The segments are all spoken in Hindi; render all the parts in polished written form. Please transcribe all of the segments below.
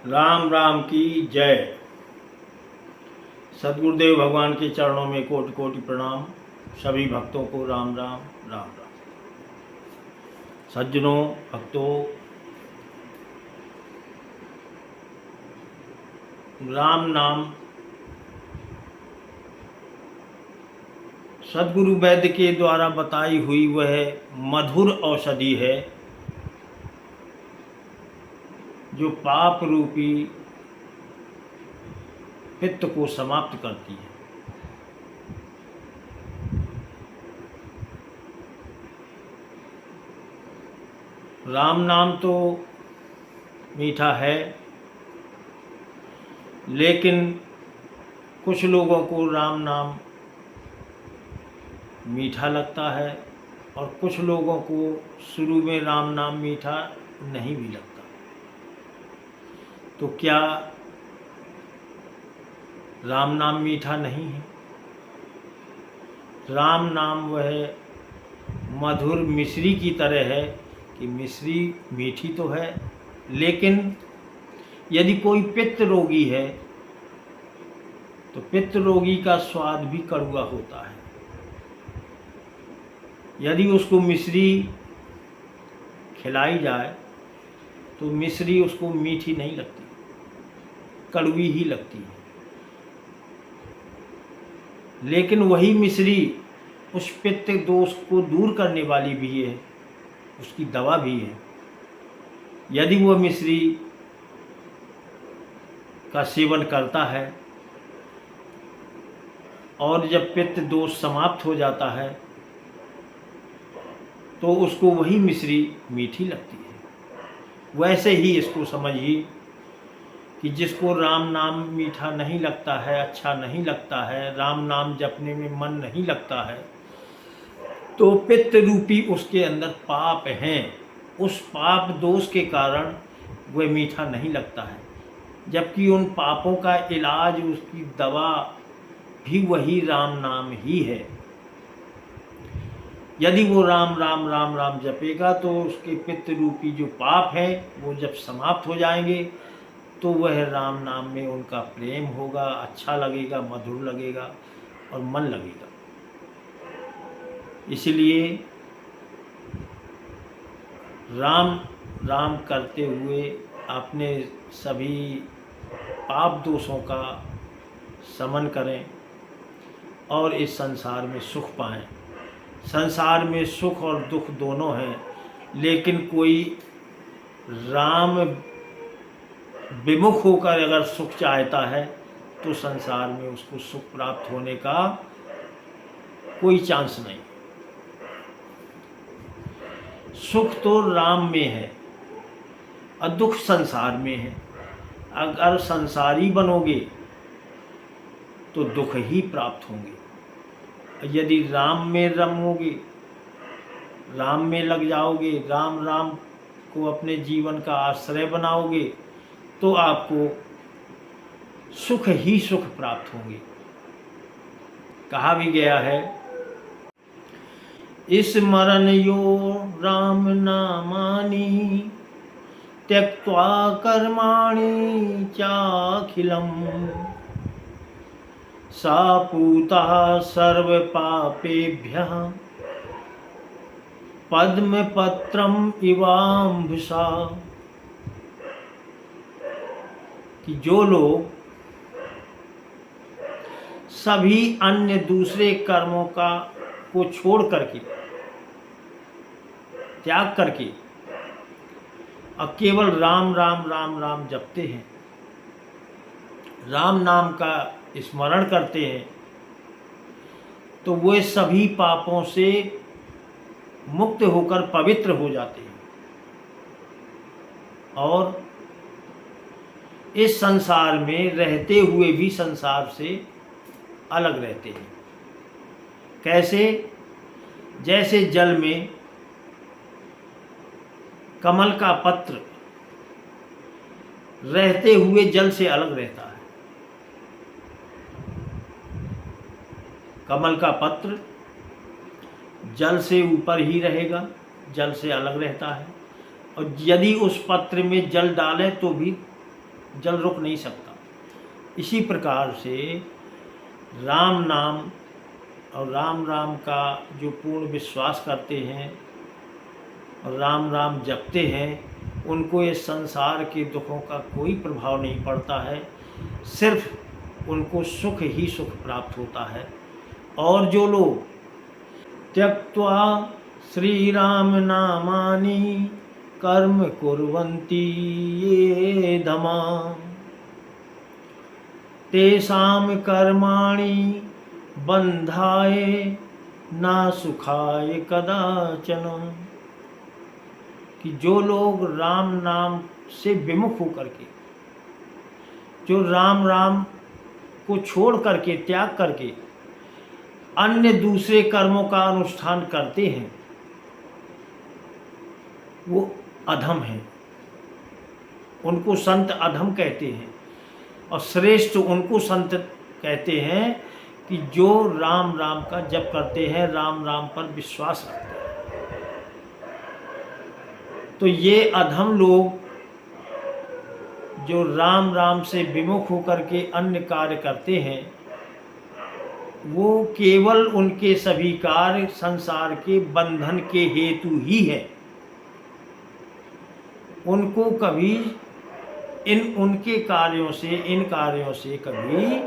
राम राम की जय। सदगुरुदेव भगवान के चरणों में कोटि कोटि प्रणाम। सभी भक्तों को राम राम राम राम। सज्जनों, भक्तों, राम नाम सदगुरु वैद्य के द्वारा बताई हुई वह मधुर औषधि है जो पाप रूपी पित्त को समाप्त करती है। राम नाम तो मीठा है, लेकिन कुछ लोगों को राम नाम मीठा लगता है और कुछ लोगों को शुरू में राम नाम मीठा नहीं भी लगता। तो क्या राम नाम मीठा नहीं है? राम नाम वह मधुर मिश्री की तरह है कि मिश्री मीठी तो है, लेकिन यदि कोई पित्त रोगी है तो पित्त रोगी का स्वाद भी कड़वा होता है। यदि उसको मिश्री खिलाई जाए तो मिश्री उसको मीठी नहीं लगती, कड़वी ही लगती है। लेकिन वही मिश्री उस पित्त दोष को दूर करने वाली भी है, उसकी दवा भी है। यदि वह मिश्री का सेवन करता है और जब पित्त दोष समाप्त हो जाता है तो उसको वही मिश्री मीठी लगती है। वैसे ही इसको समझिए कि जिसको राम नाम मीठा नहीं लगता है, अच्छा नहीं लगता है, राम नाम जपने में मन नहीं लगता है, तो पित्त रूपी उसके अंदर पाप हैं। उस पाप दोष के कारण वह मीठा नहीं लगता है, जबकि उन पापों का इलाज, उसकी दवा भी वही राम नाम ही है। यदि वो राम राम राम राम जपेगा तो उसके पित्त रूपी जो पाप है वो जब समाप्त हो जाएंगे तो वह राम नाम में उनका प्रेम होगा, अच्छा लगेगा, मधुर लगेगा और मन लगेगा। इसलिए राम राम करते हुए अपने सभी पाप दोषों का शमन करें और इस संसार में सुख पाएं। संसार में सुख और दुख दोनों हैं, लेकिन कोई राम विमुख होकर अगर सुख चाहता है तो संसार में उसको सुख प्राप्त होने का कोई चांस नहीं। सुख तो राम में है और दुख संसार में है। अगर संसारी बनोगे तो दुख ही प्राप्त होंगे। यदि राम में रमोगे, राम में लग जाओगे, राम राम को अपने जीवन का आश्रय बनाओगे तो आपको सुख ही सुख प्राप्त होंगे। कहा भी गया है, स्मरण यो राम नामानि त्यक्त्वा कर्माणि चाखिलम् सा पूता सर्व पापेभ्यः पद्मपत्रम इवाम्भुषा। कि जो लोग सभी अन्य दूसरे कर्मों को छोड़ करके, त्याग करके और केवल राम राम राम राम जपते हैं, राम नाम का स्मरण करते हैं, तो वे सभी पापों से मुक्त होकर पवित्र हो जाते हैं और इस संसार में रहते हुए भी संसार से अलग रहते हैं। कैसे? जैसे जल में कमल का पत्र रहते हुए जल से अलग रहता है। कमल का पत्र जल से ऊपर ही रहेगा, जल से अलग रहता है, और यदि उस पत्र में जल डालें तो भी जल रुक नहीं सकता। इसी प्रकार से राम नाम और राम राम का जो पूर्ण विश्वास करते हैं और राम राम जपते हैं, उनको इस संसार के दुखों का कोई प्रभाव नहीं पड़ता है, सिर्फ उनको सुख ही सुख प्राप्त होता है। और जो लोग त्यक्त्वा श्री राम नामानि कर्म कुर्वन्ति ये धमा तेषां कर्माणि बन्धाय न सुखाय कदाचन। कि जो लोग राम नाम से विमुख होकर के, जो राम राम को छोड़ करके, त्याग करके अन्य दूसरे कर्मों का अनुष्ठान करते हैं, वो अधम हैं। उनको संत अधम कहते हैं। और श्रेष्ठ उनको संत कहते हैं कि जो राम राम का जप करते हैं, राम राम पर विश्वास रखते हैं। तो ये अधम लोग जो राम राम से विमुख होकर के अन्य कार्य करते हैं, वो केवल उनके सभी कार्य संसार के बंधन के हेतु ही है। उनको कभी उनके कार्यों से, इन कार्यों से कभी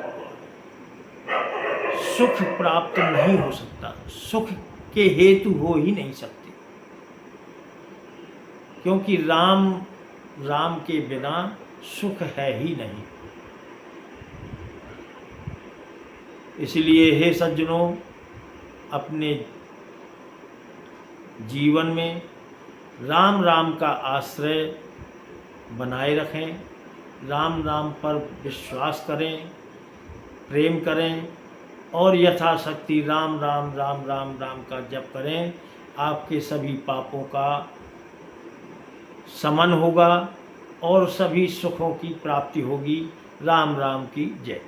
सुख प्राप्त नहीं हो सकता, सुख के हेतु हो ही नहीं सकते। क्योंकि राम राम के बिना सुख है ही नहीं। इसलिए हे सज्जनों, अपने जीवन में राम राम का आश्रय बनाए रखें, राम राम पर विश्वास करें, प्रेम करें और यथाशक्ति राम राम राम राम राम का जप करें। आपके सभी पापों का शमन होगा और सभी सुखों की प्राप्ति होगी। राम राम की जय।